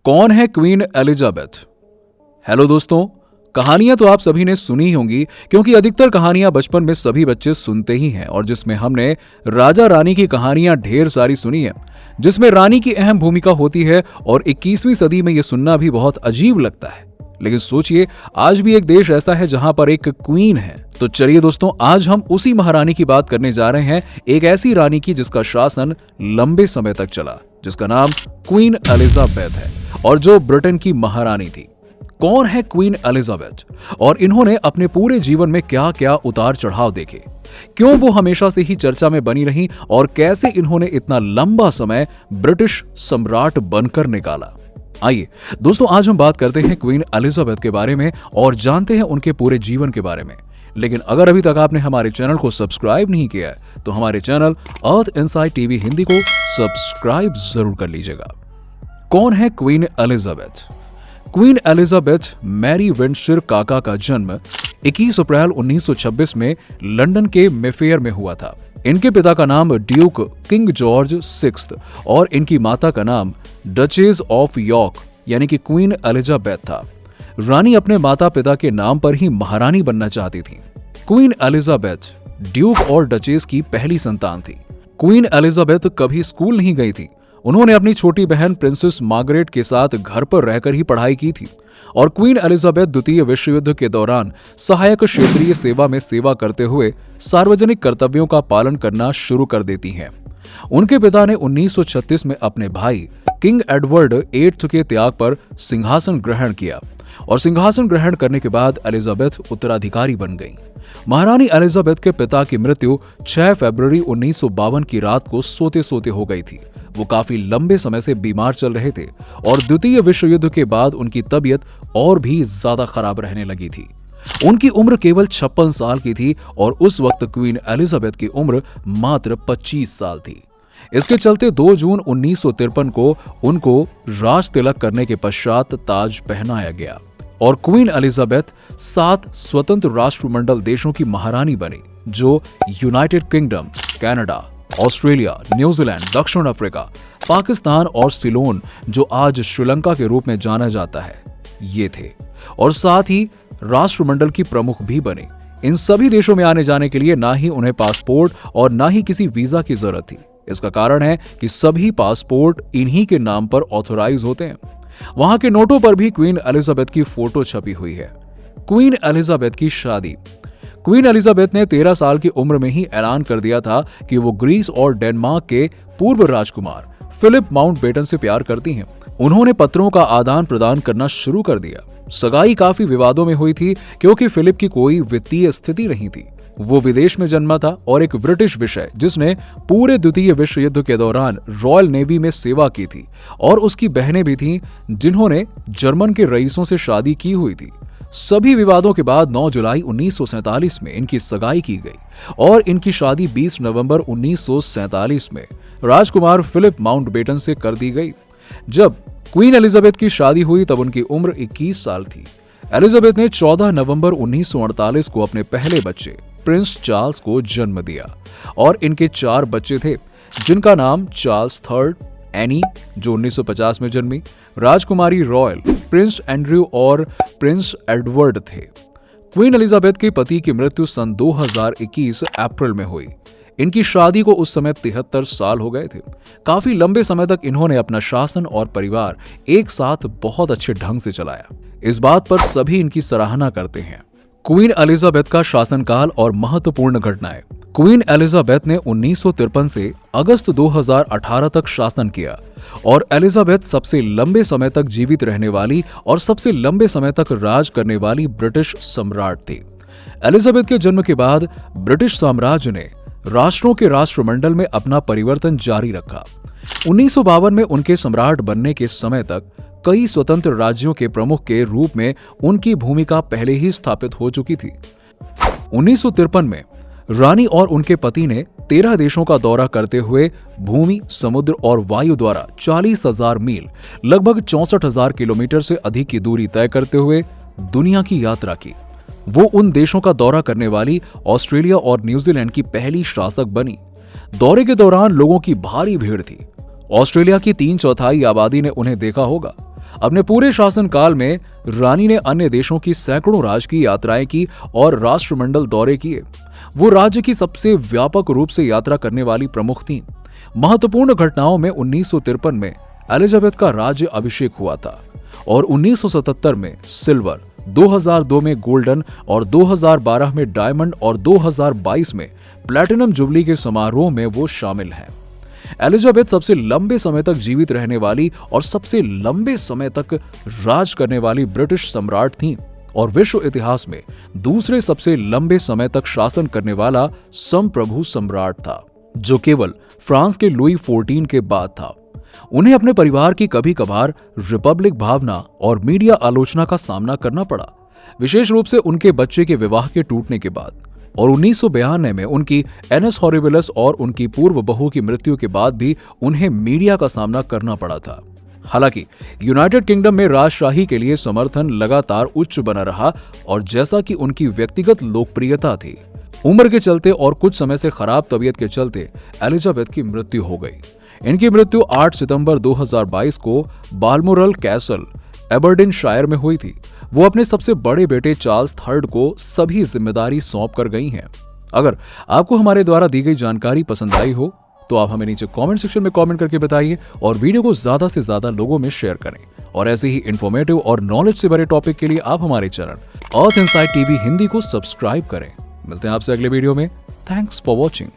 कौन है queen Elizabeth? Hello दोस्तों, कहानियां तो आप सभी ने सुनी होंगी क्योंकि अधिकतर कहानियां बचपन में सभी बच्चे सुनते ही हैं और जिसमें हमने राजा रानी की कहानियां ढेर सारी सुनी है, जिसमें रानी की अहम भूमिका होती है और 21वीं सदी में यह सुनना भी बहुत अजीब लगता है। लेकिन सोचिए, आज भी एक देश ऐसा है जहां पर एक क्वीन है। तो चलिए दोस्तों, आज हम उसी महारानी की बात करने जा रहे हैं, एक ऐसी रानी की जिसका शासन लंबे समय तक चला, जिसका नाम क्वीन एलिजाबेथ है और जो ब्रिटेन की महारानी थी। कौन है क्वीन एलिजाबेथ और इन्होंने अपने पूरे जीवन में क्या क्या उतार चढ़ाव देखे, क्यों वो हमेशा से ही चर्चा में बनी रही और कैसे इन्होंने इतना लंबा समय ब्रिटिश सम्राट बनकर निकाला। आइए दोस्तों, आज हम बात करते हैं क्वीन एलिजाबेथ के बारे में और जानते हैं उनके पूरे जीवन के बारे में। लेकिन अगर अभी तक आपने हमारे चैनल को सब्सक्राइब नहीं किया है तो हमारे channel earth inside TV Hindi को सब्सक्राइब जरूर कर लीजिएगा। कौन है queen Elizabeth? Queen Elizabeth Mary Windsor काका का जन्म 21 अप्रैल 1926 में लंदन के मेफेयर में हुआ था। इनके पिता का नाम ड्यूक किंग जॉर्ज VI और इनकी माता का नाम डचेस ऑफ यॉर्क यानी कि क्वीन एलिजाबेथ था। रानी अपने माता पिता के नाम पर ही महारानी बनना चाहती थी। क्वीन एलिजाबेथ ड्यूक और डचेस की पहली संतान थी। क्वीन एलिजाबेथ कभी स्कूल नहीं गई थी। उन्होंने अपनी छोटी बहन प्रिंसेस मार्गरेट के साथ घर पर रहकर ही पढ़ाई की थी और क्वीन एलिजाबेथ द्वितीय विश्व युद्ध के दौरान सहायक क्षेत्रीय सेवा में सेवा करते हुए सार्वजनिक कर्तव्यों का पालन करना शुरू कर देती हैं। उनके पिता ने 1936 में अपने भाई किंग एडवर्ड VIII के त्याग पर सिंहासन ग्रहण किया और सिंहासन ग्रहण करने के बाद एलिजाबेथ उत्तराधिकारी बन गईं। महारानी एलिजाबेथ के पिता की मृत्यु 6 फरवरी 1952 की रात को सोते सोते हो गई थी। वो काफी लंबे समय से बीमार चल रहे थे और द्वितीय विश्व युद्ध के बाद उनकी तबीयत और भी ज्यादा खराब रहने लगी थी। उनकी उम्र केवल 56 साल की थी और उस वक्त क्वीन एलिजाबेथ की उम्र मात्र 25 साल थी। इसके चलते 2 जून 1953 को उनको राज तिलक करने के पश्चात ताज पहनाया गया और क्वीन एलिजाबेथ 7 स्वतंत्र राष्ट्रमंडल देशों की महारानी बनी, जो United kingdom, Canada, Australia, New Zealand, दक्षिण अफ्रीका, पाकिस्तान और सिलोन, जो आज श्रीलंका के रूप में जाना जाता है, ये थे। और साथ ही राष्ट्रमंडल की प्रमुख भी बने। इन सभी देशों में आने जाने के लिए ना ही उन्हें पासपोर्ट और ना ही किसी वीजा की जरूरत थी। इसका कारण है कि सभी पासपोर्ट इन्हीं के नाम पर ऑथोराइज होते हैं। वहां के नोटों पर भी क्वीन एलिजाबेथ की फोटो छपी हुई है। क्वीन एलिजाबेथ की शादी। क्वीन एलिजाबेथ ने 13 साल की उम्र में ही ऐलान कर दिया था कि वो ग्रीस और डेनमार्क के पूर्व राजकुमार फिलिप माउंटबेटन से प्यार करती हैं। उन्होंने पत्रों का आदान प्रदान करना शुरू कर दिया। सगाई काफी विवादों में हुई थी क्योंकि फिलिप की कोई वित्तीय स्थिति नहीं थी। वो विदेश में जन्मा था और एक ब्रिटिश विषय जिसने पूरे द्वितीय विश्व युद्ध के दौरान रॉयल नेवी में सेवा की थी और उसकी बहनें भी थीं जिन्होंने जर्मन के रईसों से शादी की हुई थी। सभी विवादों के बाद 9 जुलाई 1947 में इनकी सगाई की गई और इनकी शादी 20 नवंबर 1947 में राजकुमार फिलिप माउंटबेटन से कर दी गई। जब क्वीन एलिजाबेथ की शादी हुई तब उनकी उम्र 21 साल थी। एलिजाबेथ ने 14 नवंबर 1948 को अपने पहले बच्चे प्रिंस चार्ल्स को जन्म दिया और इनके 4 बच्चे थे, जिनका नाम चार्ल्स III, एनी जो 1950 में जन्मी, राजकुमारी रॉयल, प्रिंस एंड्रयू और प्रिंस एडवर्ड थे। क्वीन एलिजाबेथ के पति की मृत्यु सन 2021 अप्रैल में हुई। इनकी शादी को उस समय 73 साल हो गए थे। काफी लंबे समय तक इन्होंने अपना शासन और परिवार एक साथ बहुत अच्छे ढंग से चलाया। इस बात पर सभी इनकी सराहना करते हैं। क्वीन एलिजाबेथ का शासनकाल और महत्वपूर्ण घटनाएं। क्वीन एलिजाबेथ ने 1953 से अगस्त 2018 तक शासन किया और एलिजाबेथ सबसे लंबे समय तक जीवित रहने वाली और सबसे लंबे समय तक राज करने वाली ब्रिटिश सम्राट थी। एलिजाबेथ के जन्म के बाद ब्रिटिश साम्राज्य ने राष्ट्रों के राष्ट्रमंडल में अपना परिवर्तन जारी रखा। 1952 में उनके सम्राट बनने के समय तक कई स्वतंत्र राज्यों के प्रमुख के रूप में उनकी भूमिका पहले ही स्थापित हो चुकी थी। 1953 में रानी और उनके पति ने 13 देशों का दौरा करते हुए भूमि, समुद्र और वायु द्वारा 40,000 मील लगभग 64,000 किलोमीटर से अधिक की दूरी तय करते हुए दुनिया की यात्रा की। वो उन देशों का दौरा करने वाली ऑस्ट्रेलिया और न्यूजीलैंड की पहली शासक बनी। दौरे के दौरान लोगों की भारी भीड़ थी। ऑस्ट्रेलिया की 3/4 आबादी ने उन्हें देखा होगा। अपने पूरे शासनकाल में रानी ने अन्य देशों की सैकड़ों राजकीय यात्राएं की और राष्ट्रमंडल दौरे किए। वो राज्य की सबसे व्यापक रूप से यात्रा करने वाली प्रमुख थीं। महत्वपूर्ण घटनाओं में 1953 में एलिजाबेथ का राज्य अभिषेक हुआ था और 1977 में सिल्वर, 2002 में गोल्डन और 2012 में डायमंड और 2022 में प्लैटिनम जुबली के समारोह में वो शामिल हैं। एलिजाबेथ सबसे लंबे समय तक जीवित रहने वाली और सबसे लंबे समय तक राज करने वाली ब्रिटिश सम्राट थीं और विश्व इतिहास में दूसरे सबसे लंबे समय तक शासन करने वाला संप्रभु सम्राट था, जो केवल फ्रांस के लुई 14 के बाद था। उन्हें अपने परिवार की कभी कभार रिपब्लिक भावना और मीडिया आलोचना का सामना करना पड़ा, विशेष रूप से उनके बच्चे के विवाह के टूटने के बाद और 1992 में उनकी एनएस हॉरिबिलस और उनकी पूर्व बहू की मृत्यु के बाद भी उन्हें मीडिया का सामना करना पड़ा था। हालांकि यूनाइटेड किंगडम में राजशाही के लिए समर्थन लगातार उच्च बना रहा और जैसा कि उनकी व्यक्तिगत लोकप्रियता थी, उम्र के चलते और कुछ समय से खराब तबीयत के चलते एलिजाबेथ की मृत्यु हो गई। इनकी मृत्यु 8 सितंबर 2022 को बाल्मोरल कैसल, एबरडीनशायर में हुई थी। वो अपने सबसे बड़े बेटे चार्ल्स III को सभी जिम्मेदारी सौंप कर गई हैं। अगर आपको हमारे द्वारा दी गई जानकारी पसंद आई हो तो आप हमें नीचे कमेंट सेक्शन में कमेंट करके बताइए और वीडियो को ज्यादा से ज्यादा लोगों में शेयर करें। और ऐसे ही इंफॉर्मेटिव और नॉलेज से भरे टॉपिक के लिए आप हमारे channel earth inside TV Hindi को सब्सक्राइब करें। मिलते हैं आपसे अगले वीडियो में। Thanks for watching.